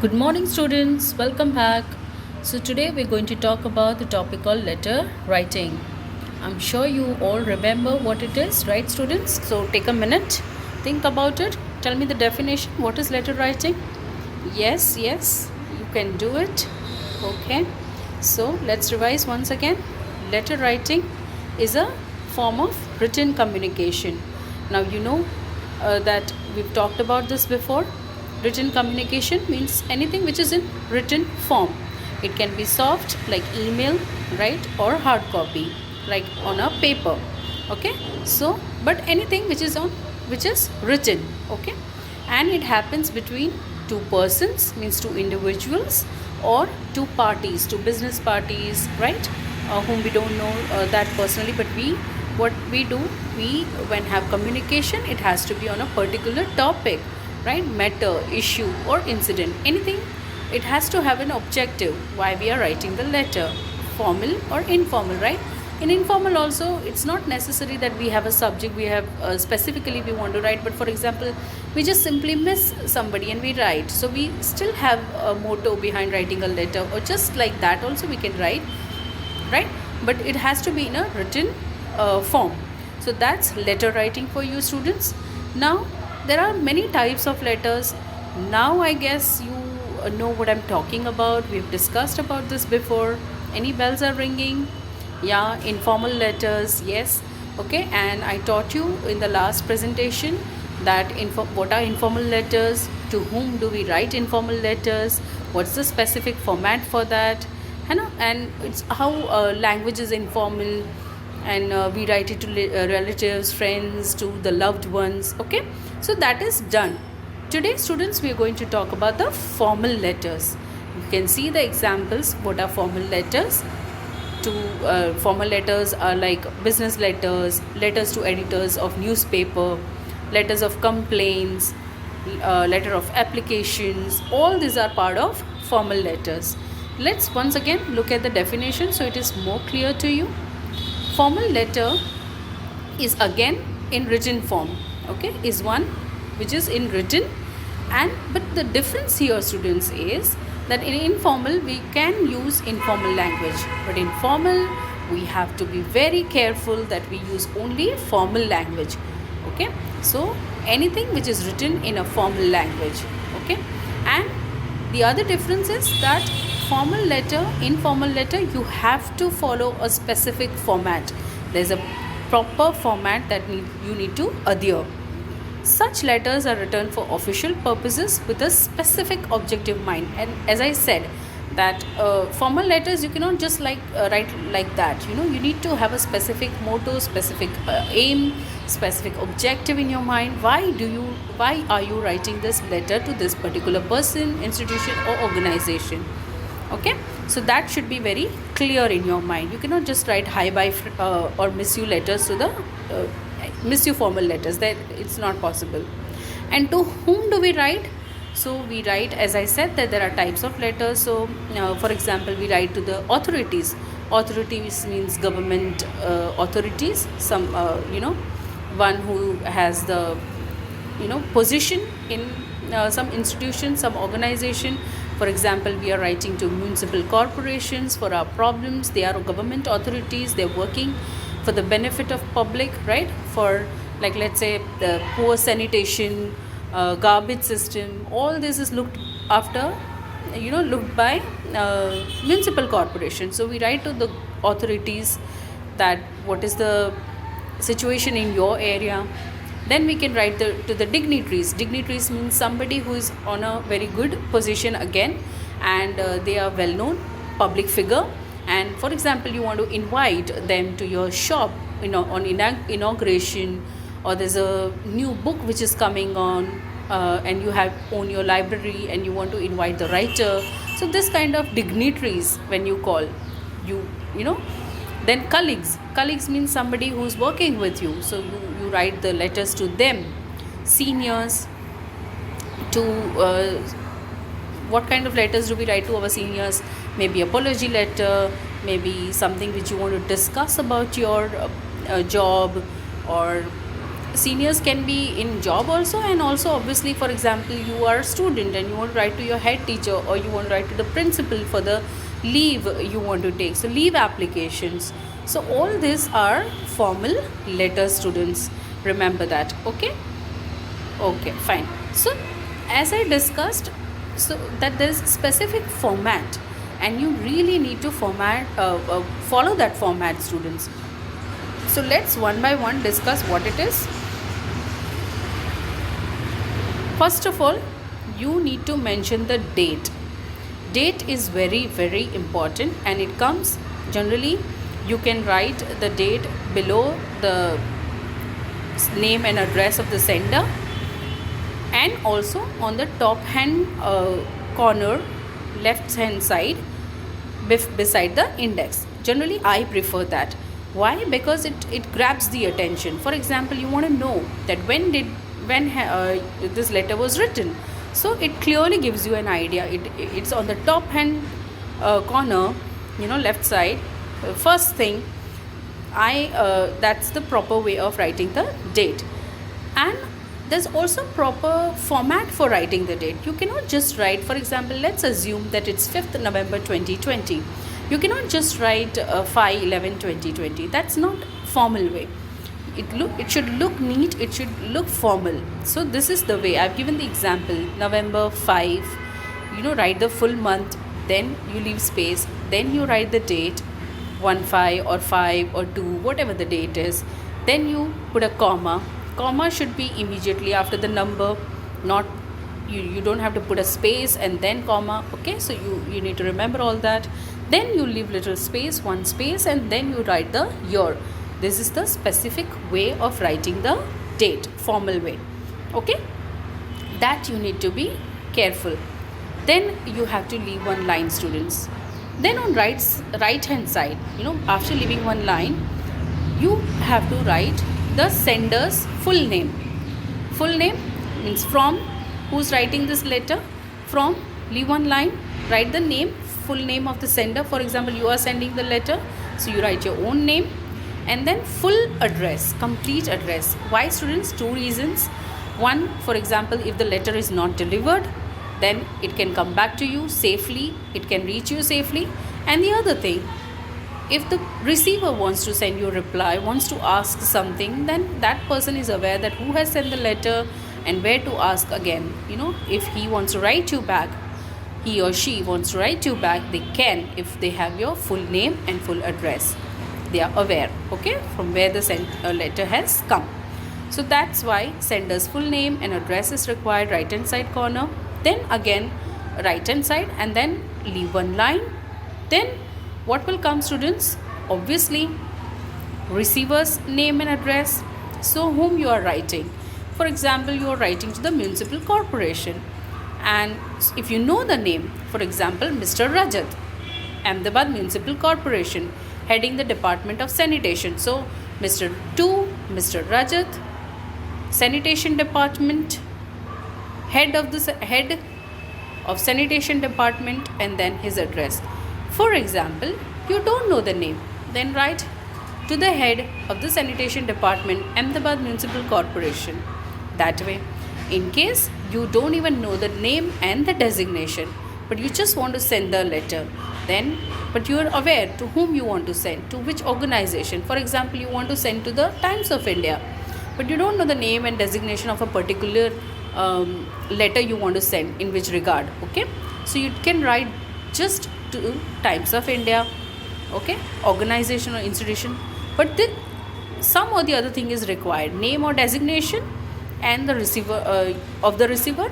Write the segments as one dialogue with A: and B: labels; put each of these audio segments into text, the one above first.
A: Good morning, students. Welcome back. So, today we're going to talk about the topic called letter writing. I'm sure you all remember what it is, right, students? So, take a minute, think about it. Tell me the definition. What is letter writing? Yes, you can do it. Okay. So, let's revise once again. Letter writing is a form of written communication. Now, that we've talked about this before. Written communication means anything which is in written form. It can be soft like email, right, or hard copy like on a paper. Okay, so but anything which is written. Okay, and it happens between two persons, means two individuals, or two parties, two business parties, right, whom we don't know that personally, but what we do, we when have communication, it has to be on a particular topic, right, matter, issue, or incident, anything. It has to have an objective why we are writing the letter, formal or informal, right? In informal also, it's not necessary that we have a subject, we have specifically we want to write, but for example, we just simply miss somebody and we write, so we still have a motto behind writing a letter, or just like that also we can write, right? But it has to be in a written form. So that's letter writing for you, students. Now there are many types of letters. Now I guess you know what I'm talking about. We've discussed about this before. Any bells are ringing? Yeah, informal letters, yes. Okay, and I taught you in the last presentation that what are informal letters, to whom do we write informal letters, what's the specific format for that, and it's how language is informal, and we write it to relatives, friends, to the loved ones. Okay, so that is done. Today, students, we are going to talk about the formal letters. You can see the examples. What are formal letters? Formal letters are like business letters, letters to editors of newspaper, letters of complaints, letter of applications. All these are part of formal letters. Let's once again look at the definition so it is more clear to you. Formal letter is again in written form. Okay, is one which is in written, and but the difference here, students, is that in informal we can use informal language, but in formal we have to be very careful that we use only formal language. Okay, so anything which is written in a formal language. Okay, and the other difference is that formal letter, informal letter, you have to follow a specific format. There's a proper format that you need to adhere. Such letters are written for official purposes with a specific objective mind. And as I said, that formal letters you cannot just write like that. You need to have a specific motto, specific aim, specific objective in your mind. Why are you writing this letter to this particular person, institution, or organization? Okay, so that should be very clear in your mind. You cannot just write hi bye or miss you letters to the miss you formal letters. That it's not possible. And to whom do we write? So we write, as I said, that there are types of letters. So for example, we write to the authorities. Authorities means government authorities, some one who has the position in some institution, some organization. For example, we are writing to municipal corporations for our problems. They are government authorities. They're working for the benefit of public, right? For, like, let's say the poor sanitation, garbage system, all this is looked after, looked by municipal corporations. So we write to the authorities that what is the situation in your area. Then we can write to the dignitaries. Dignitaries means somebody who is on a very good position again, and they are well known public figure. And for example, you want to invite them to your shop, on inauguration, or there's a new book which is coming on, and you have own your library and you want to invite the writer. So this kind of dignitaries, when you call, you know then colleagues means somebody who's working with you, so you write the letters to them. Seniors, to what kind of letters do we write to our seniors? Maybe apology letter, maybe something which you want to discuss about your job, or seniors can be in job also, and also obviously, for example, you are a student and you want to write to your head teacher, or you want to write to the principal for the leave you want to take, so leave applications. So all these are formal letters, students, remember that. Okay, fine. So as I discussed, so that there is specific format, and you really need to follow that format, students. So let's one by one discuss what it is. First of all, you need to mention the date. Date is very, very important, and it comes generally, you can write the date below the name and address of the sender, and also on the top hand corner, left hand side, beside the index. Generally I prefer that. Why? Because it grabs the attention. For example, you want to know that when this letter was written, so it clearly gives you an idea. It's on the top hand corner, left side. First thing, that's the proper way of writing the date. And there's also proper format for writing the date. You cannot just write, for example, let's assume that it's 5th November 2020. You cannot just write 5/11/2020. That's not formal way. It should look neat, it should look formal. So this is the way I've given the example. November 5, write the full month, then you leave space, then you write the date, 1/5 or 5 or 2, whatever the date is. Then you put a comma. Comma should be immediately after the number, not you don't have to put a space and then comma. Okay, so you need to remember all that. Then you leave little space, one space, and then you write the year. This is the specific way of writing the date, formal way. Okay, that you need to be careful. Then you have to leave one line, students. Then on right hand side, after leaving one line, you have to write the sender's full name. Full name means from who's writing this letter. From, leave one line, write the name, full name of the sender. For example, you are sending the letter, so you write your own name, and then full address, complete address. Why, students? Two reasons. One, for example, if the letter is not delivered, then it can come back to you safely, it can reach you safely. And the other thing, if the receiver wants to send you a reply, wants to ask something, then that person is aware that who has sent the letter and where to ask again. If he wants to write you back, he or she wants to write you back, they can, if they have your full name and full address. They are aware, okay, from where the letter has come. So that's why sender's full name and address is required, right hand side corner. Then again right hand side, and then leave one line. Then what will come, students? Obviously receiver's name and address. So whom you are writing. For example, you are writing to the municipal corporation, and if you know the name, for example, Mr. Rajat, Ahmedabad Municipal Corporation, heading the Department of Sanitation. So Mr. Rajat, Sanitation Department, head of Sanitation Department, and then his address. For example, you don't know the name, then write to the head of the Sanitation Department, Ahmedabad Municipal Corporation. That way, in case you don't even know the name and the designation, but you just want to send the letter, but you are aware to whom you want to send, to which organization. For example, you want to send to the Times of India, but you don't know the name and designation of a particular letter you want to send, in which regard. Okay, so you can write just to Times of India, okay, organization or institution, but some or the other thing is required, name or designation, and the receiver of the receiver,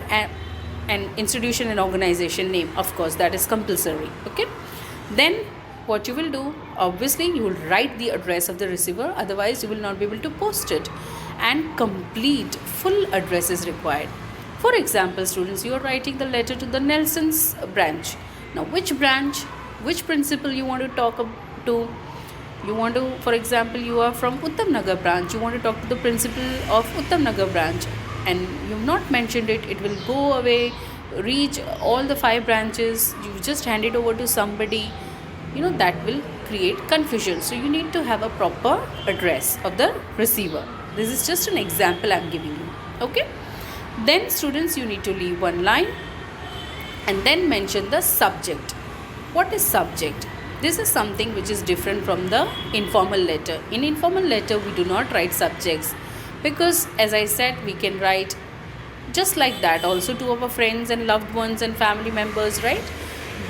A: and institution and organization name, of course, that is compulsory. Okay, then what you will do, obviously you will write the address of the receiver, otherwise you will not be able to post it, and complete full address is required. For example, students, you are writing the letter to the Nelson's branch. Now which branch, which principal you want to talk to? You want to, for example, you are from Uttam Nagar branch, you want to talk to the principal of Uttam Nagar branch, and you have not mentioned it, it will go away, reach all the 5 branches, you just hand it over to somebody, that will create confusion. So you need to have a proper address of the receiver. This is just an example I'm giving you. Okay. Then students, you need to leave one line and then mention the subject. What is subject? This is something which is different from the informal letter. In informal letter, we do not write subjects because, as I said, we can write just like that also to our friends and loved ones and family members, right?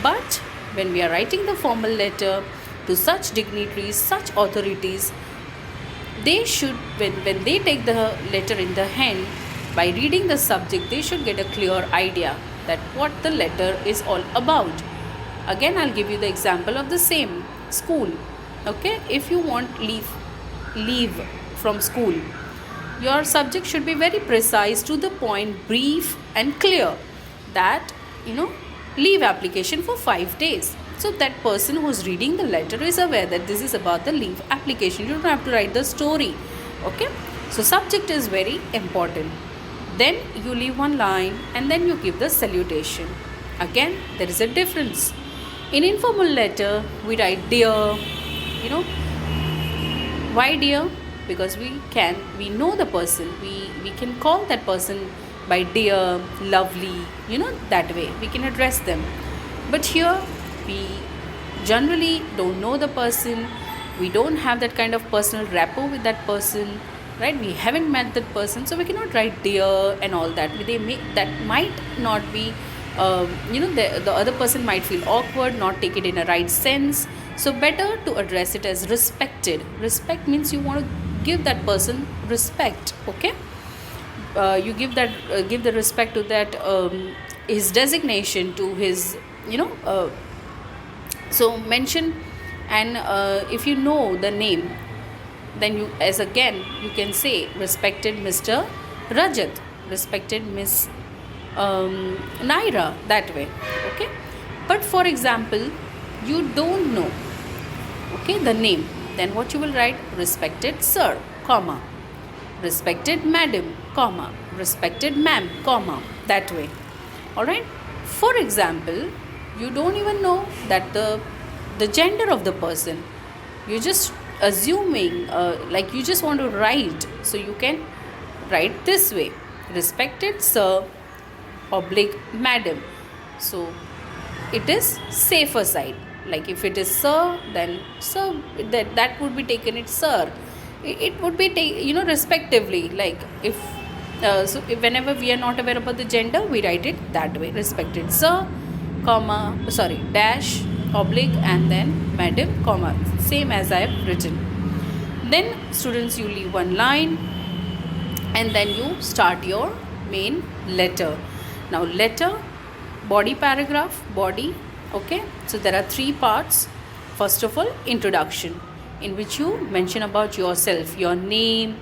A: But when we are writing the formal letter to such dignitaries, such authorities, they should, when they take the letter in the hand, by reading the subject, they should get a clear idea that what the letter is all about. Again, I'll give you the example of the same school. Okay, if you want leave from school, your subject should be very precise, to the point, brief and clear, that leave application for 5 days. So that person who's reading the letter is aware that this is about the leave application. You don't have to write the story. Okay, so subject is very important. Then you leave one line and then you give the salutation. Again, there is a difference. In informal letter, we write dear. Why dear? Because we know the person. We can call that person by dear, lovely, that way. We can address them. But here, we generally don't know the person. We don't have that kind of personal rapport with that person. Right? We haven't met that person, so we cannot write dear and all that. That might not be, the other person might feel awkward, not take it in a right sense. So better to address it as respected. Respect means you want to give that person respect. Okay, you give the respect to that, his designation, to his, so mention, and if you know the name, then you can say respected Mr. Rajat, respected Miss Naira, that way. Okay, but for example, you don't know, okay, the name, then what you will write? Respected sir, comma, respected madam, comma, respected ma'am, comma, that way. All right. For example, you don't even know that the gender of the person. You just assuming, like you just want to write, so you can write this way: respected sir oblique madam. So it is safer side. Like if it is sir, then sir, that would be taken it sir. It would be respectively. Like if whenever we are not aware about the gender, we write it that way: respected sir, comma, dash, oblique, and then madam, comma, same as I have written. Then students, you leave one line and then you start your main letter. Now letter, body paragraph, body. Okay, so there are 3 parts. First of all, introduction, in which you mention about yourself, your name,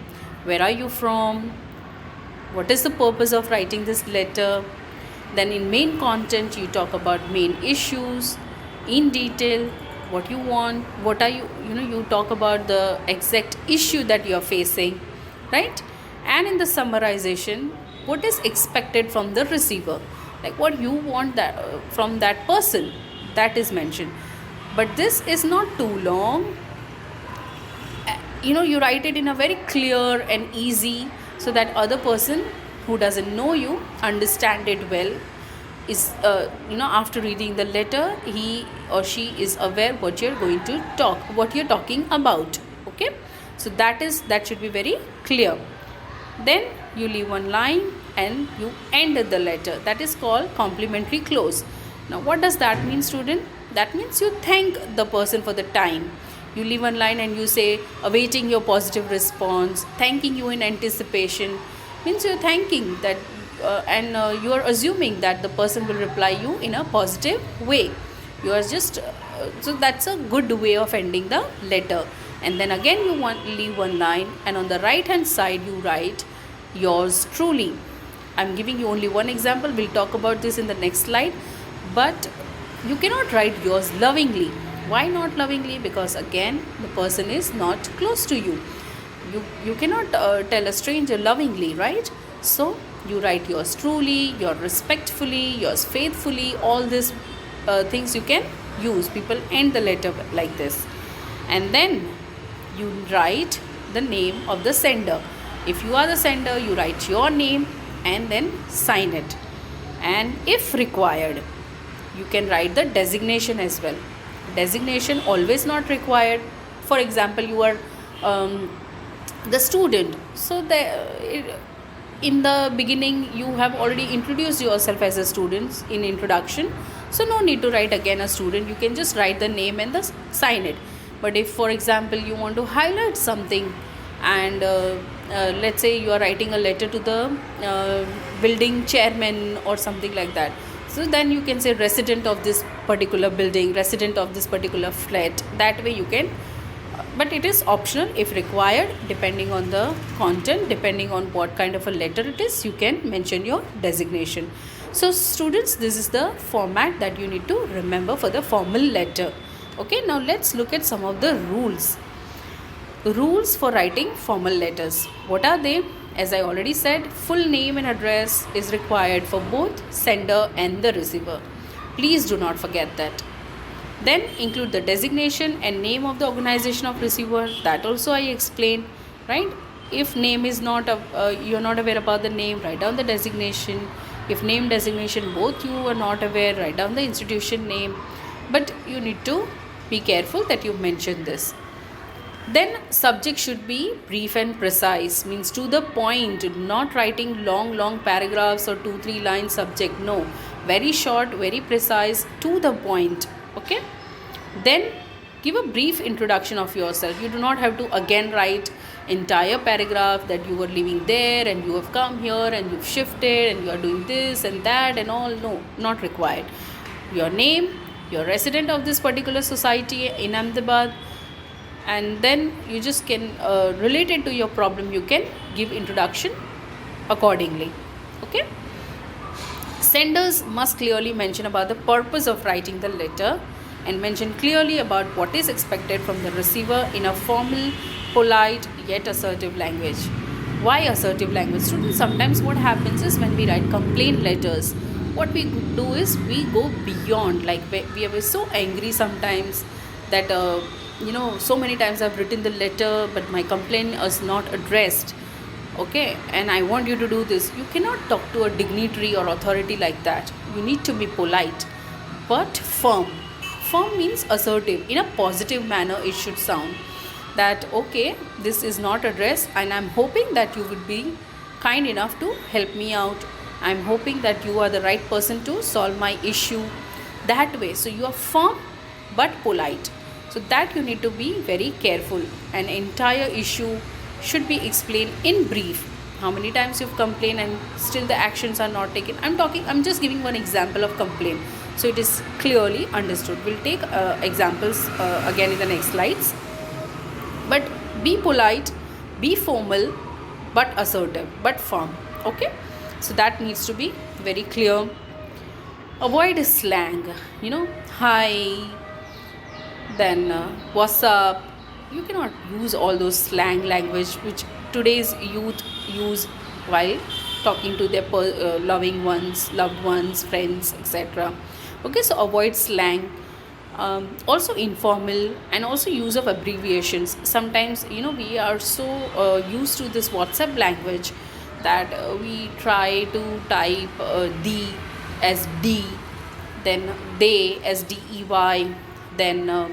A: where are you from, what is the purpose of writing this letter. Then in main content, you talk about main issues in detail, what you want, what are you talk about the exact issue that you are facing, right? And in the summarization, what is expected from the receiver, like what you want that from that person, that is mentioned. But this is not too long. You write it in a very clear and easy, so that other person who doesn't know you understand it well, is after reading the letter, he or she is aware what you're going to talk, what you're talking about. Okay, so that should be very clear. Then you leave one line and you end the letter. That is called complimentary close. Now what does that mean, student? That means you thank the person for the time. You leave one line and you say, awaiting your positive response, thanking you in anticipation. Means you're thanking that, and you are assuming that the person will reply you in a positive way. You are just so that's a good way of ending the letter. And then again you leave one line, and on the right hand side you write yours truly. I'm giving you only one example. We'll talk about this in the next slide. But you cannot write yours lovingly. Why not lovingly? Because again, the person is not close to you. You cannot tell a stranger lovingly, right? So you write yours truly, yours respectfully, yours faithfully. All these things you can use. People end the letter like this. And then you write the name of the sender. If you are the sender, you write your name and then sign it. And if required, you can write the designation as well. Designation always not required. For example, you are the student, so in the beginning you have already introduced yourself as a student in introduction, so no need to write again a student. You can just write the name and sign it. But if, for example, you want to highlight something, and let's say you are writing a letter to the building chairman or something like that, so then you can say resident of this particular building, resident of this particular flat. That way you can, but it is optional. If required, depending on the content, depending on what kind of a letter it is, you can mention your designation. So students, this is the format that you need to remember for the formal letter. Okay, now let's look at some of the rules for writing formal letters. What are they? As I already said, full name and address is required for both sender and the receiver. Please do not forget that. Then include the designation and name of the organization of receiver. That also I explained, right? If name is not you're not aware about the name, write down the designation. If name, designation both you are not aware, write down the institution name. But you need to be careful that you mention this. Then subject should be brief and precise, means to the point, not writing long paragraphs or 2-3 line subject. No, very short, very precise, to the point. Okay, then give a brief introduction of yourself. You do not have to again write entire paragraph that you were living there and you have come here and you've shifted and you are doing this and that and all. No, not required. Your name, you're resident of this particular society in Ahmedabad, and then you just can relate it to your problem. You can give introduction accordingly. Okay, senders must clearly mention about the purpose of writing the letter and mention clearly about what is expected from the receiver in a formal, polite yet assertive language. Why assertive language? Students, sometimes what happens is when we write complaint letters, what we do is we go beyond, like we are so angry sometimes that so many times I've written the letter but my complaint is not addressed. Okay, and I want you to do this. You cannot talk to a dignitary or authority like that. You need to be polite but firm. Firm means assertive. In a positive manner it should sound that okay, this is not addressed and I'm hoping that you would be kind enough to help me out. I'm hoping that you are the right person to solve my issue. That way, so you are firm but polite. So that you need to be very careful. An entire issue should be explained in brief. How many times you've complained and still the actions are not taken? I'm just giving one example of complaint, so it is clearly understood. We'll take examples again in the next slides. But be polite, be formal, but assertive, but firm. Okay, so that needs to be very clear. Avoid slang. Hi, then what's up. You cannot use all those slang language which today's youth use while talking to their loved ones, friends, etc. Okay, so avoid slang. Also informal, and also use of abbreviations. Sometimes we are so used to this WhatsApp language that we try to type the as D, then they as DEY, then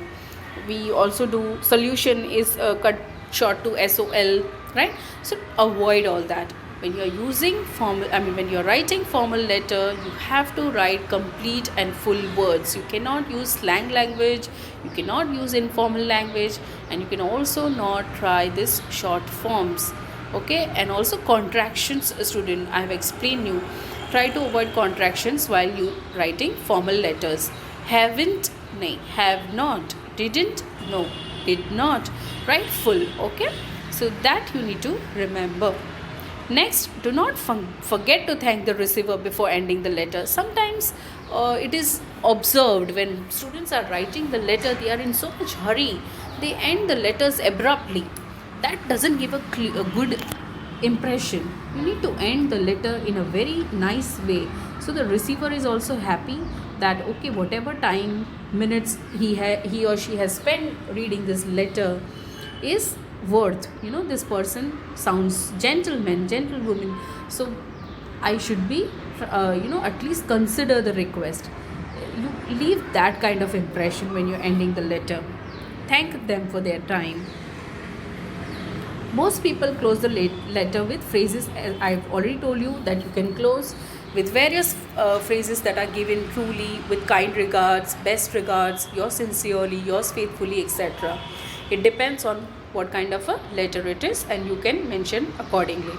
A: we also do solution is cut short to SOL, right? So avoid all that. When you are using when you are writing formal letter, you have to write complete and full words. You cannot use slang language, you cannot use informal language, and you can also not try this short forms. Okay, and also contractions, student, I have explained you. Try to avoid contractions while you writing formal letters. Haven't, nay, have not, didn't, no, did not. Write full. Okay, so that you need to remember. Next, do not forget to thank the receiver before ending the letter. Sometimes it is observed when students are writing the letter, they are in so much hurry, they end the letters abruptly. That doesn't give a good impression. You need to end the letter in a very nice way, so the receiver is also happy that okay, whatever time, minutes he or she has spent reading this letter is worth. This person sounds gentleman, gentlewoman, so I should be, at least consider the request. You leave that kind of impression when you're ending the letter. Thank them for their time. Most people close the letter with phrases, as I've already told you, that you can close with various phrases that are given truly, with kind regards, best regards, yours sincerely, yours faithfully, etc. It depends on what kind of a letter it is, and you can mention accordingly.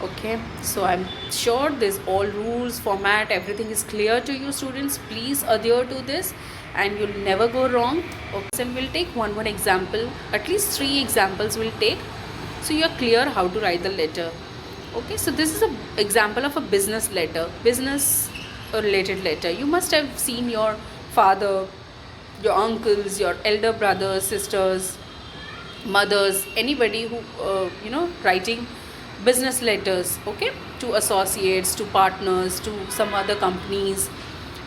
A: Okay, so I'm sure this all rules, format, everything is clear to you, students. Please adhere to this and you'll never go wrong. Okay, and we'll take one example, at least 3 examples we'll take, so you're clear how to write the letter. Okay, so this is an example of a business letter, business related letter. You must have seen your father, your uncles, your elder brothers, sisters, mothers, anybody who writing business letters, okay, to associates, to partners, to some other companies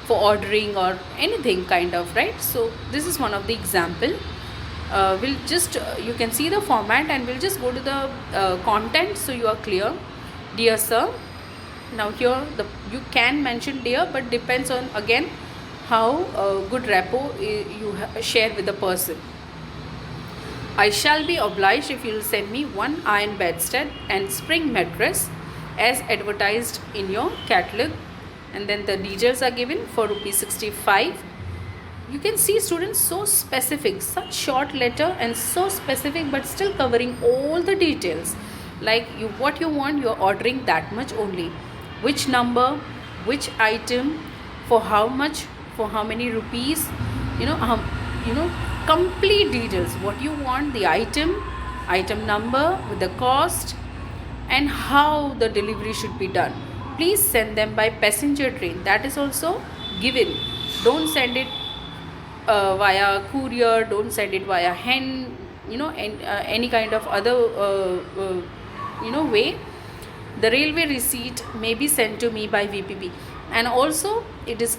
A: for ordering or anything kind of, right? So this is one of the example. We'll just you can see the format, and we'll just go to the content so you are clear. Dear sir, now here you can mention dear, but depends on again how good rapport you share with the person. I shall be obliged if you will send me one iron bedstead and spring mattress as advertised in your catalog. And then the details are given for ₹65. You can see, students, so specific, such short letter and so specific, but still covering all the details. Like what you want, you're ordering that much only. Which number, which item, for how much, for how many rupees, complete details. What you want, the item number with the cost, and how the delivery should be done. Please send them by passenger train. That is also given. Don't send it via courier. Don't send it via hen. Any kind of other way. The railway receipt may be sent to me by VPB. And also it is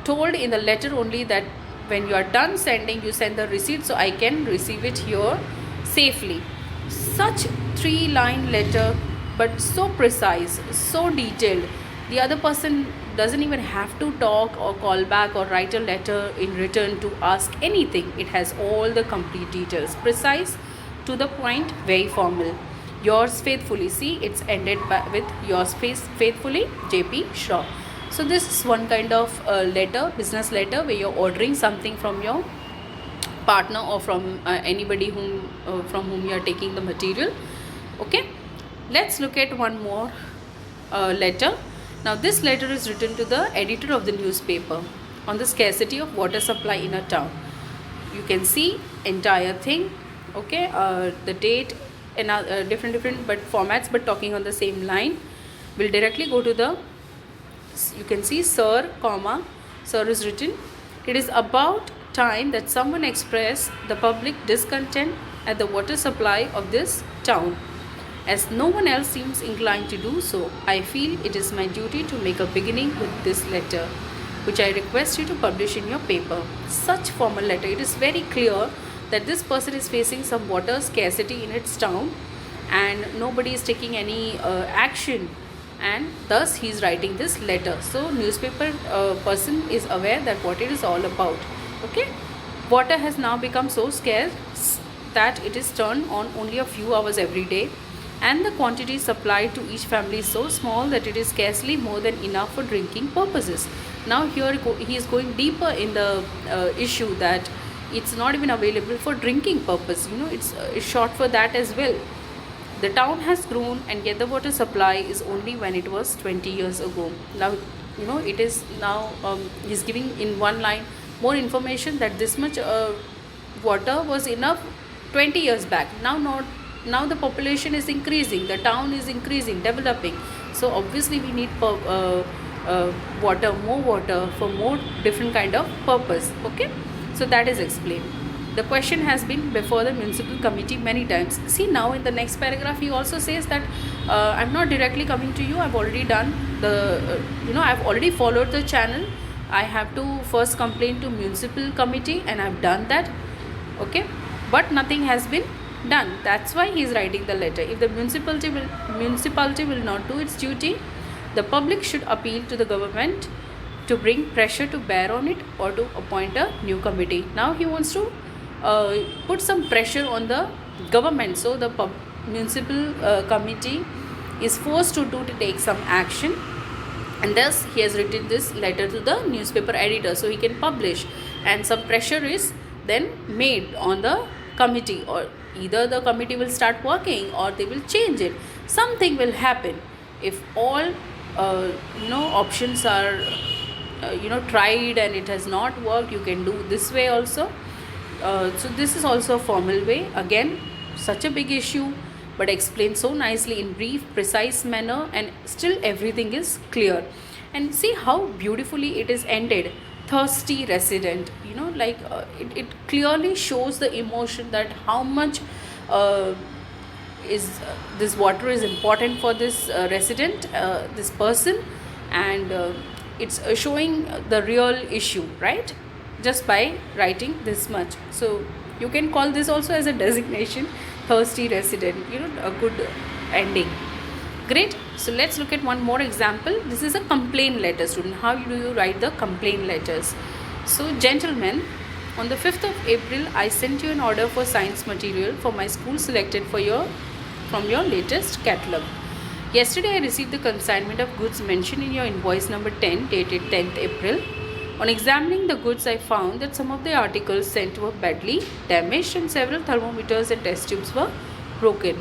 A: told in the letter only that when you are done sending, you send the receipt so I can receive it here safely. Such 3-line letter, but so precise, so detailed. The other person doesn't even have to talk or call back or write a letter in return to ask anything. It has all the complete details, precise, to the point, very formal. Yours faithfully. See, it's ended with yours faithfully, JP Shaw. So this is one kind of letter, business letter, where you're ordering something from your partner or from anybody from whom you are taking the material. Okay, let's look at one more letter. Now this letter is written to the editor of the newspaper on the scarcity of water supply in a town. You can see entire thing. Okay, the date and different but formats, but talking on the same line. We'll directly go to the, you can see sir, sir is written. It is about time that someone express the public discontent at the water supply of this town. As no one else seems inclined to do so, I feel it is my duty to make a beginning with this letter, which I request you to publish in your paper. Such formal letter. It is very clear that this person is facing some water scarcity in its town and nobody is taking any action, and thus he is writing this letter. So newspaper person is aware that what it is all about. Okay, water has now become so scarce that it is turned on only a few hours every day, and the quantity supplied to each family is so small that it is scarcely more than enough for drinking purposes. Now here he is going deeper in the issue that it's not even available for drinking purpose. It's short for that as well. The town has grown, and yet the water supply is only when it was 20 years ago. Now it is now he's giving in one line more information that this much water was enough 20 years back. Now the population is increasing, the town is increasing, developing, so obviously we need water, more water for more different kind of purpose. Okay, so that is explained. The question has been before the municipal committee many times. See, now in the next paragraph he also says that I'm not directly coming to you, I've already done the I've already followed the channel. I have to first complain to municipal committee and I've done that. Okay, but nothing has been Done. That's why he is writing the letter. If the municipality will not do its duty, the public should appeal to the government to bring pressure to bear on it or to appoint a new committee. Now he wants to put some pressure on the government, so the municipal committee is forced to take some action, and thus he has written this letter to the newspaper editor so he can publish, and some pressure is then made on the committee, or either the committee will start working or they will change it. Something will happen. If all options are tried and it has not worked, you can do this way also. So this is also a formal way. Again, such a big issue, but explained so nicely in brief, precise manner, and still everything is clear. And see how beautifully it is ended. Thirsty resident, it clearly shows the emotion that how much is this water is important for this resident, this person, and it's showing the real issue, right? Just by writing this much. So you can call this also as a designation, thirsty resident, a good ending. Great. So let's look at one more example. This is a complaint letter, student. How do you write the complaint letters? So, gentlemen, on the 5th of April, I sent you an order for science material for my school selected from your latest catalog. Yesterday, I received the consignment of goods mentioned in your invoice number 10, dated 10th April. On examining the goods, I found that some of the articles sent were badly damaged and several thermometers and test tubes were broken.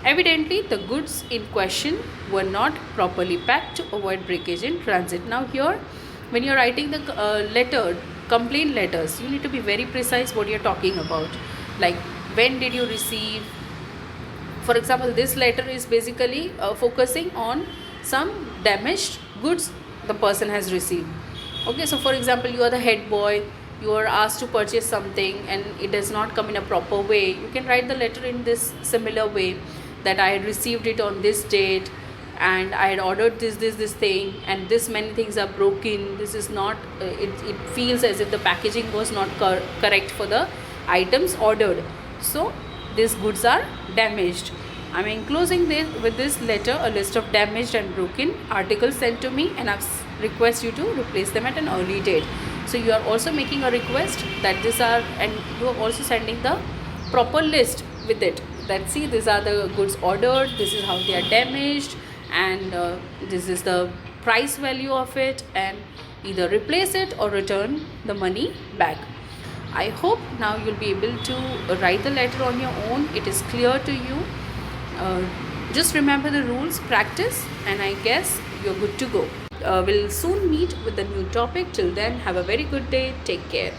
A: Evidently, the goods in question were not properly packed to avoid breakage in transit. Now here, when you are writing the complaint letters, you need to be very precise what you are talking about. Like, when did you receive? For example, this letter is basically focusing on some damaged goods the person has received. Okay, so for example, you are the head boy, you are asked to purchase something and it does not come in a proper way. You can write the letter in this similar way, that I had received it on this date and I had ordered this thing, and this many things are broken. This is not, it feels as if the packaging was not correct for the items ordered. So these goods are damaged. I am enclosing with this letter a list of damaged and broken articles sent to me, and I request you to replace them at an early date. So you are also making a request that these are, and you are also sending the proper list with it, that see, these are the goods ordered, this is how they are damaged, and this is the price value of it, and either replace it or return the money back. I hope now you'll be able to write the letter on your own. It is clear to you. Just remember the rules, practice, and I guess you're good to go. We'll soon meet with a new topic. Till then, have a very good day. Take care.